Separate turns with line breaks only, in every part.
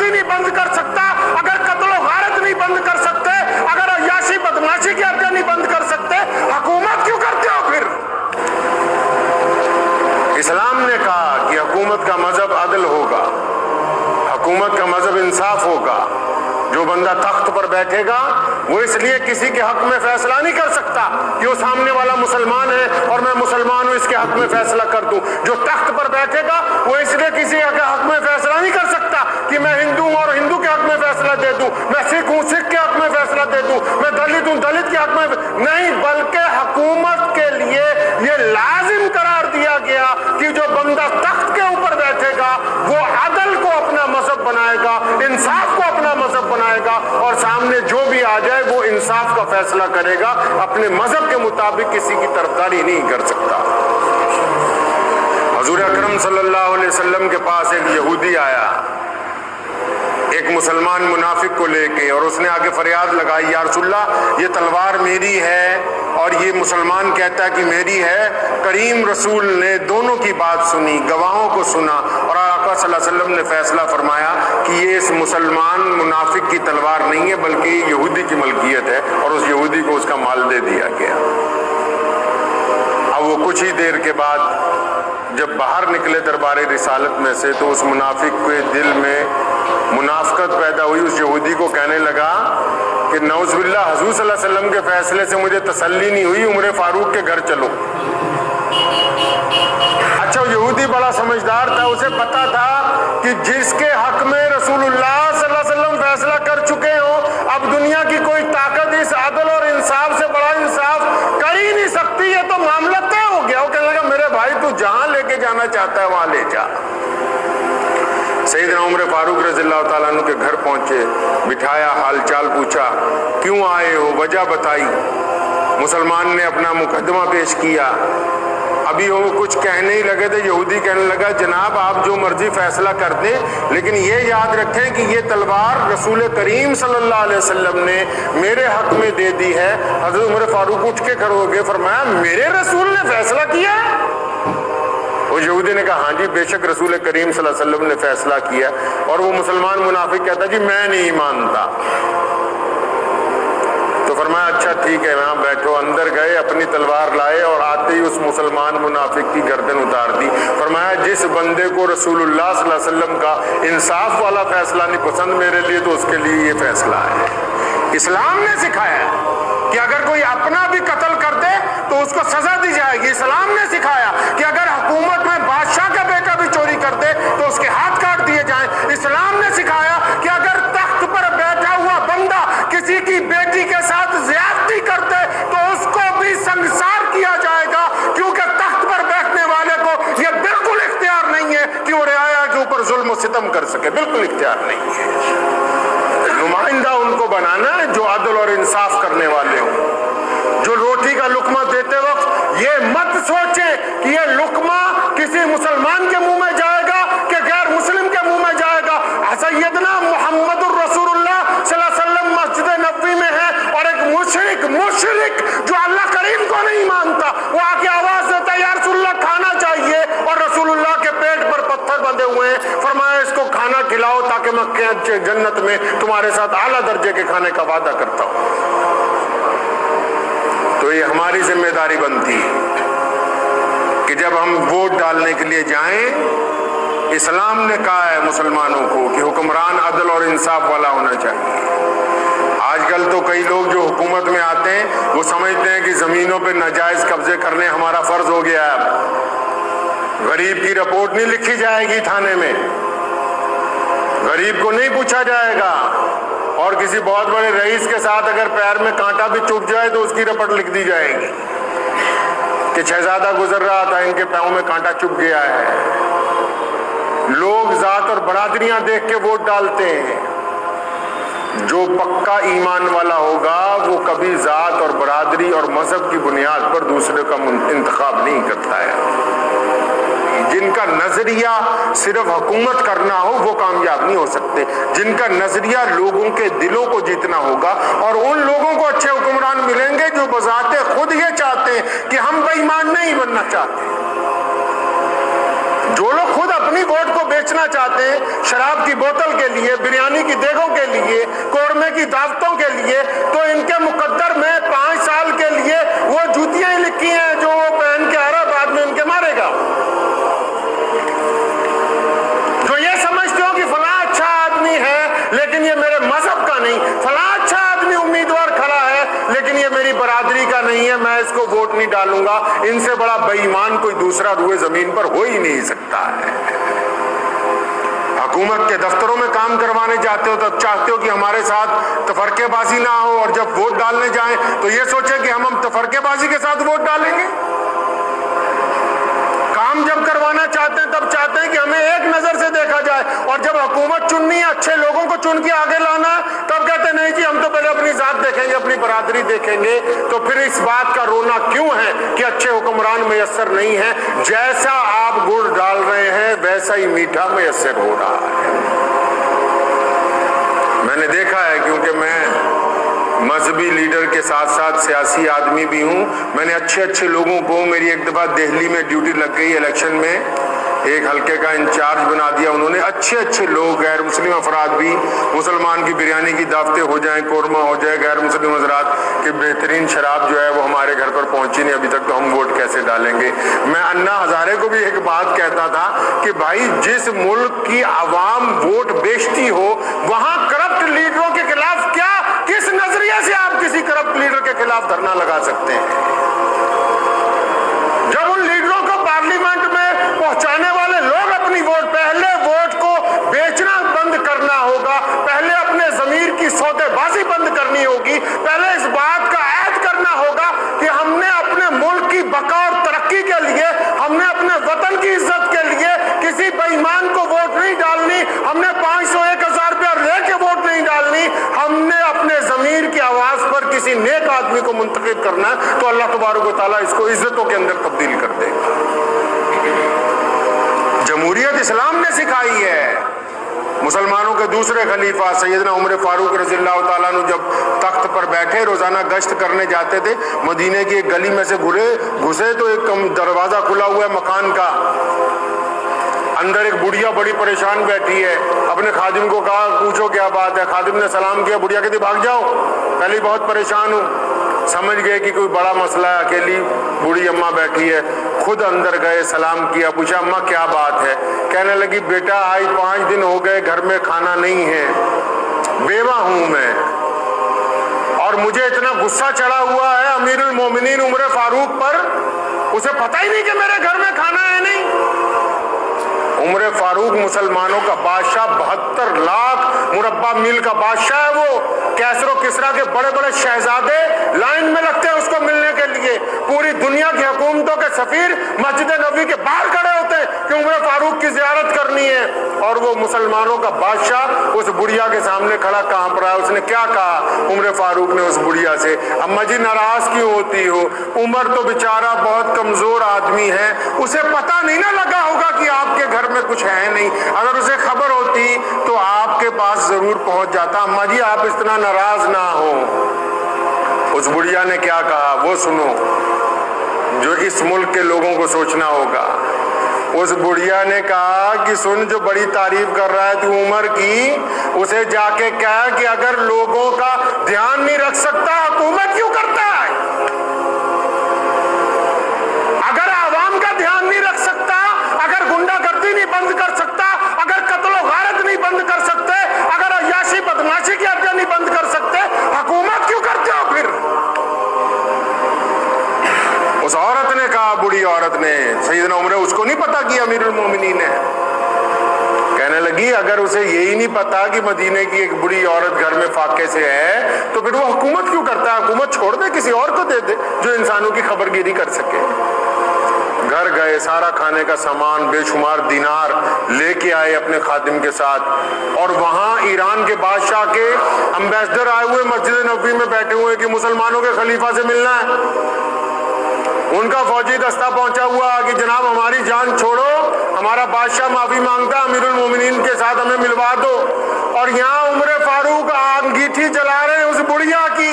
بدزی نہیں بند کر سکتا، اگر قتل و غارت نہیں بند کر سکتے، اگر عیاشی بدماشی کی حد نہیں بند کر سکتے، حکومت کیوں کرتے ہو پھر؟ اسلام نے کہا کہ حکومت کا مذہب عدل ہوگا، حکومت کا مذہب انصاف ہوگا۔ جو بندہ تخت پر بیٹھے گا وہ اس لیے کسی کے حق میں فیصلہ نہیں کر سکتا کہ وہ سامنے والا مسلمان ہے اور میں مسلمان ہوں اس کے حق میں فیصلہ کر دوں۔ جو تخت پر بیٹھے گا وہ اس لیے کسی کے حق میں فیصلہ نہیں کر سکتا کہ میں ہندو ہوں اور ہندو کے حق میں فیصلہ دے دوں، میں سکھ ہوں سکھ کے حق میں فیصلہ دے دوں، میں دلت ہوں دلت کے حق میں نہیں، بلکہ حکومت کے لیے یہ لازم قرار دیا گیا کہ جو بندہ تخت کے اوپر بیٹھے گا وہ عدل کو اپنا مذہب بنائے گا، انصاف کو اپنا مذہب بنائے گا، اور سامنے جو بھی آ جائے وہ انصاف کا فیصلہ کرے گا، اپنے مذہب کے مطابق کسی کی طرفداری نہیں کر سکتا۔ حضور اکرم صلی اللہ علیہ وسلم کے پاس ایک یہودی آیا ایک مسلمان منافق کو لے کے، اور اس نے آگے فریاد لگائی، یا رسول اللہ یہ تلوار میری ہے اور یہ مسلمان کہتا ہے کہ میری ہے۔ کریم رسول نے دونوں کی بات سنی، گواہوں کو سنا، اور آقا صلی اللہ علیہ وسلم نے فیصلہ فرمایا کہ یہ اس مسلمان منافق کی تلوار نہیں ہے بلکہ یہ یہودی کی ملکیت ہے، اور اس یہودی کو اس کا مال دے دیا گیا۔ اب وہ کچھ ہی دیر کے بعد جب باہر نکلے دربار رسالت میں سے تو اس منافق کے دل میں منافقت پیدا ہوئی، اس یہودی کو کہنے لگا کہ نعوذ باللہ حضور صلی اللہ علیہ وسلم کے فیصلے سے مجھے تسلی نہیں ہوئی، عمر فاروق کے گھر چلو۔ اچھا یہودی بڑا سمجھدار تھا، اسے پتا تھا کہ جس کے حق میں رسول اللہ صلی اللہ علیہ وسلم فیصلہ کر چکے ہوں، اب دنیا کی کوئی طاقت اس عدل اور انصاف سے بڑا انصاف کر ہی نہیں سکتی، یہ تو معاملہ طے ہو گیا۔ وہ کہنے لگا میرے بھائی تو جہاں لے کے جانا چاہتا ہے وہاں لے جا۔ سیدنا عمر فاروق رضی اللہ تعالیٰ عنہ کے گھر پہنچے، بٹھایا، حال چال پوچھا، کیوں آئے ہو، وجہ بتائی۔ مسلمان نے اپنا مقدمہ پیش کیا۔ ابھی وہ کچھ کہنے ہی لگے تھے، یہودی کہنے لگا جناب آپ جو مرضی فیصلہ کر دیں، لیکن یہ یاد رکھیں کہ یہ تلوار رسول کریم صلی اللہ علیہ وسلم نے میرے حق میں دے دی ہے۔ حضرت عمر فاروق اٹھ کے کھڑے ہو گئے، فرمایا میرے رسول نے فیصلہ کیا؟ وہ یہودی نے کہا ہاں جی بے شک رسول کریم صلی اللہ علیہ وسلم نے فیصلہ کیا۔ اور وہ مسلمان منافق کہتا جی میں نہیں مانتا۔ تو فرمایا اچھا ٹھیک ہے وہاں بیٹھو۔ اندر گئے، اپنی تلوار لائے اور آتے ہی اس مسلمان منافق کی گردن اتار دی۔ فرمایا جس بندے کو رسول اللہ صلی اللہ علیہ وسلم کا انصاف والا فیصلہ نہیں پسند میرے لیے تو اس کے لیے یہ فیصلہ ہے۔ اسلام نے سکھایا کہ اگر کوئی اپنا بھی قتل کر دے تو اس کو سزا دی جائے گی۔ اسلام نے سکھایا کہ اگر حکومت میں بادشاہ کا بیٹا بھی چوری کر دے تو اس کے ہاتھ کاٹ دیے جائیں۔ اسلام نے سکھایا کہ اگر تخت پر بیٹھا ہوا بندہ کسی کی بیٹی کے ساتھ زیادتی کر دے تو اس کو بھی سنسار کیا جائے گا، کیونکہ تخت پر بیٹھنے والے کو یہ بالکل اختیار نہیں ہے کہ وہ رعایا کے اوپر ظلم و ستم کر سکے، بالکل اختیار نہیں ہے۔ نمائندہ ان کو بنانا ہے جو عدل اور انصاف کرنے والے ہوں، جو روٹی کا لقمہ دیتے وقت یہ مت سوچیں کہ یہ لقمہ کسی مسلمان کے منہ میں جائے گا کہ غیر مسلم کے منہ میں جائے گا۔ سیدنا محمد الرسول اللہ صلی اللہ علیہ وسلم مسجد نبوی میں ہے اور ایک مشرک جو اللہ کریم کو نہیں مانتا وہ آ کے آواز دیتا ہے یا رسول اللہ کھانا چاہیے، اور رسول اللہ کے پیٹ پر پتھر بندھے ہوئے ہیں، فرمایا اس کو کھانا کھلاؤ تاکہ میں جنت میں تمہارے ساتھ اعلیٰ درجے کے کھانے کا وعدہ کرتا ہوں۔ تو یہ ہماری ذمہ داری بنتی ہے کہ جب ہم ووٹ ڈالنے کے لیے جائیں، اسلام نے کہا ہے مسلمانوں کو کہ حکمران عدل اور انصاف والا ہونا چاہیے۔ آج کل تو کئی لوگ جو حکومت میں آتے ہیں وہ سمجھتے ہیں کہ زمینوں پہ ناجائز قبضے کرنے ہمارا فرض ہو گیا ہے۔ اب غریب کی رپورٹ نہیں لکھی جائے گی تھانے میں، غریب کو نہیں پوچھا جائے گا، اور کسی بہت بڑے رئیس کے ساتھ اگر پیر میں کانٹا بھی چبھ جائے تو اس کی رپورٹ لکھ دی جائے گی کہ شہزادہ گزر رہا تھا ان کے پاؤں میں کانٹا چبھ گیا ہے۔ لوگ ذات اور برادریاں دیکھ کے ووٹ ڈالتے ہیں۔ جو پکا ایمان والا ہوگا وہ کبھی ذات اور برادری اور مذہب کی بنیاد پر دوسرے کا انتخاب نہیں کرتا ہے۔ جن کا نظریہ صرف حکومت کرنا ہو وہ کامیاب نہیں ہو سکتے، جن کا نظریہ لوگوں کے دلوں کو جیتنا ہوگا، اور ان لوگوں کو اچھے حکمران ملیں گے جو بذات خود یہ چاہتے ہیں کہ ہم بے ایمان نہیں بننا چاہتے۔ جو لوگ خود اپنے اپنی ووٹ کو بیچنا چاہتے ہیں شراب کی بوتل کے لیے, بریانی کی دیگوں کے لیے, قورمے کی دعوتوں کے لیے, تو ان کے مقدر میں 5 سال کے لیے وہ جوتیاں ہی لکھی ہیں جو وہ پہن کے آ رہا, بعد میں ان کے مارے گا. جو یہ سمجھتے ہو کہ فلاں اچھا آدمی ہے لیکن یہ میرے مذہب کا نہیں, فلاں اچھا آدمی امیدوار کھڑا ہے لیکن یہ میری برادری کا نہیں ہے, میں اس کو ووٹ نہیں ڈالوں گا, ان سے بڑا بے ایمان کوئی دوسرا روئے زمین پر ہو ہی نہیں سکتا ہے. حکومت کے دفتروں میں کام کروانے جاتے ہو تو چاہتے ہو کہ ہمارے ساتھ تفرقے بازی نہ ہو, اور جب ووٹ ڈالنے جائیں تو یہ سوچیں کہ ہم تفرقے بازی کے ساتھ ووٹ ڈالیں گے. کام جب کروانا چاہتے ہیں تب چاہتے ہیں کہ ہمیں ایک نظر سے دیکھا جائے, اور جب حکومت چننی ہے, اچھے لوگوں کو چن کے آگے لانا ہے, تب کہتے ہیں نہیں جی ہم تو پہلے اپنی ذات دیکھیں گے, اپنی برادری دیکھیں گے. تو پھر اس بات کا رونا کیوں ہے کہ اچھے حکمران میسر نہیں ہیں؟ جیسا آپ گڑ ڈال رہے ہیں ویسا ہی میٹھا میسر ہو رہا ہے. میں نے دیکھا ہے, کیونکہ میں مذہبی لیڈر کے ساتھ ساتھ سیاسی آدمی بھی ہوں, میں نے اچھے لوگوں کو, میری ایک دفعہ دہلی میں ڈیوٹی لگ گئی الیکشن میں, ایک حلقے کا انچارج بنا دیا انہوں نے. اچھے لوگ, غیر مسلم افراد بھی, مسلمان کی بریانی کی دعوتیں ہو جائیں, قورمہ ہو جائے, غیر مسلم حضرات کہ بہترین شراب جو ہے وہ ہمارے گھر پر پہنچی نہیں ابھی تک, تو ہم ووٹ کیسے ڈالیں گے؟ میں انا ہزارے کو بھی ایک بات کہتا تھا کہ بھائی جس ملک کی عوام ووٹ بیچتی ہو وہاں کرپٹ لیڈروں کے خلاف کس نظریے سے آپ کسی کرپٹ لیڈر کے خلاف دھرنا لگا سکتے ہیں؟ جب ان لیڈروں کو پارلیمنٹ میں پہنچانے والے لوگ اپنی ووٹ, پہلے ووٹ کو بیچنا بند کرنا ہوگا, پہلے اپنے ضمیر کی سودے بازی بند کرنی ہوگی, پہلے اس بات کا عہد کرنا ہوگا کہ ہم نے اپنے ملک کی بقا اور ترقی کے لیے, ہم نے اپنے وطن کی عزت کے لیے کسی بے ایمان کو ووٹ نہیں ڈالنی, ہم نے 500 1000 روپیہ لے کے ووٹ نہیں ڈالنی, ہم نے اپنے ضمیر کی آواز پر کسی نیک آدمی کو منتخب کرنا ہے, تو اللہ تبارک و تعالیٰ اس کو عزتوں کے اندر تبدیل کر دے گا. جمہوریت اسلام نے سکھائی ہے. مسلمانوں کے دوسرے خلیفہ سیدنا عمر فاروق رضی اللہ تعالیٰ عنہ جب تخت پر بیٹھے, روزانہ گشت کرنے جاتے تھے, مدینے کی ایک گلی میں سے گھسے تو ایک دروازہ کھلا ہوا ہے مکان کا, اندر ایک بڑھیا بڑی پریشان بیٹھی ہے. اپنے خادم کو کہا پوچھو کیا بات ہے؟ خادم نے سلام کیا, بڑھیا کہتی بھاگ جاؤ, پہلے ہی بہت پریشان ہوں. سمجھ گئے کہ کوئی بڑا مسئلہ ہے, اکیلی بوڑھی اماں بیٹھی ہے. خود اندر گئے, سلام کیا, پوچھا اماں کیا بات ہے؟ کہنے لگی بیٹا آج 5 دن ہو گئے گھر میں کھانا نہیں ہے, بیوہ ہوں میں, اور مجھے اتنا غصہ چڑھا ہوا ہے امیر المومنین عمر فاروق پر, اسے پتہ ہی نہیں کہ میرے گھر میں کھانا ہے نہیں. عمر فاروق مسلمانوں کا بادشاہ, 72 لاکھ مربع میل کا بادشاہ ہے وہ. کیسر و کسرا کے بڑے بڑے شہزادے لائن میں لگتے ہیں اس کو ملنے کے لیے. پوری دنیا کی حکومتوں کے سفیر مسجد نبوی کے باہر کھڑے ہوتے ہیں کہ عمر فاروق کی زیارت کرنی ہے, اور وہ مسلمانوں کا بادشاہ اس بڑھیا کے سامنے کھڑا کہاں رہا ہے. اس نے کیا کہا عمر فاروق نے اس بڑھیا سے؟ اماں جی ناراض کیوں ہوتی ہو؟ عمر تو بیچارہ بہت کمزور آدمی ہے, اسے پتہ نہیں نہ لگا ہوگا کہ آپ کے گھر میں کچھ ہے نہیں, اگر اسے خبر ہوتی تو آپ کے پاس ضرور پہنچ جاتا. اماں جی آپ اتنا ناراض نہ ہو. اس بڑھیا نے کیا کہا وہ سنو, جو اس ملک کے لوگوں کو سوچنا ہوگا. اس بڑھیا نے کہا کہ سن, جو بڑی تعریف کر رہا ہے تو عمر کی, اسے جا کے کہا کہ اگر لوگوں کا دھیان نہیں رکھ سکتا حکومت کیوں کرتا ہے؟ اگر عوام کا دھیان نہیں رکھ سکتا, اگر گنڈا گردی نہیں بند کر سکتا, اگر قتل و غارت نہیں بند کر سکتے, اگر عیاشی بدماشی کی اڈے نہیں بند کر سکتے, حکومت کیوں کرتے ہو پھر؟ اس عورت نے کہا, بڑی عورت نے, سیدنا عمر, اس کو نہیں پتا کہ امیر المومنین ہے. کہنے لگی اگر اسے یہی نہیں پتا کہ مدینے کی ایک بڑی عورت گھر میں فاقے سے ہے تو پھر وہ حکومت کیوں کرتا ہے؟ حکومت چھوڑ دے, کسی اور کو دے دے جو انسانوں کی خبر گیری کر سکے. گھر گئے, سارا کھانے کا سامان, بے شمار دینار لے کے آئے اپنے خادم کے ساتھ, اور وہاں ایران کے بادشاہ کے امبیسڈر آئے ہوئے مسجد نبوی میں بیٹھے ہوئے کہ مسلمانوں کے خلیفہ سے ملنا ہے. ان کا فوجی دستہ پہنچا ہوا کہ جناب ہماری جان چھوڑو, ہمارا بادشاہ معافی مانگتا, امیر المومنین کے ساتھ ہمیں ملوا دو. اور یہاں عمر فاروق انگیٹھی جلا رہے ہیں اس بڑھیا کی,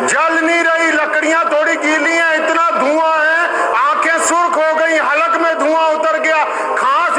جل نہیں رہی, لکڑیاں تھوڑی گیلی ہیں, اتنا دھواں ہے, آنکھیں سرخ ہو گئی, حلق میں دھواں اتر گیا, کھانس